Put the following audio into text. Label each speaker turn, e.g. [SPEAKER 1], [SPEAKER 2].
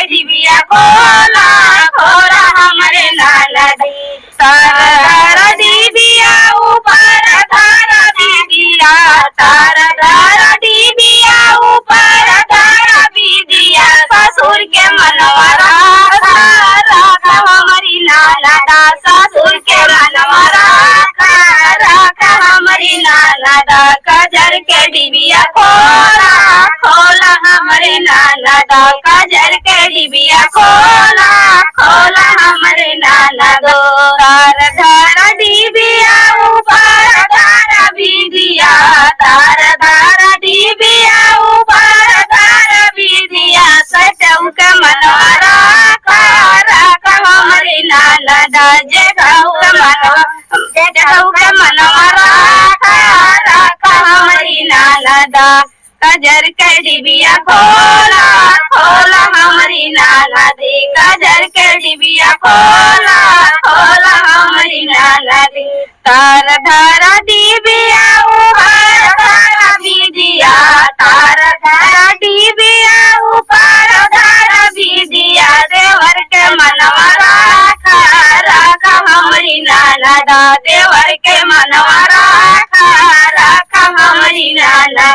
[SPEAKER 1] डिबिया खोला खोला हमरे लाला दी तार डिबिया ऊपर धार दीदिया तार डिबिया ऊपर धार दीदिया ससुर के मनवरा राख हमारी लाला दा ससुर के मनवरा राख हमारी लाला दा कजर के डिबिया खोला खोला हमारे लाला दा कजर के डिबिया खोला खोला हमारे लाला दो तार धार डिबिया ऊपर धार बीदिया तार धार डिबिया ऊपर धार बीदिया सटऊ के मनवारा राख हमारे लाला दा जगऊ के मनवा जगऊ के मनवारा राख हमारी लाला दा कजर के डिबिया खोला खोला हमारी लाला दी कजर के डिबिया खोला खोला हमारी लाला दी तार धारा डिबिया ऊपर धारा बीदिया तार धारा डिबिया ऊपर धारा बीदिया देवर के मनवा राख हमारी लाला दा देवर के मनवा राख हमारी लाला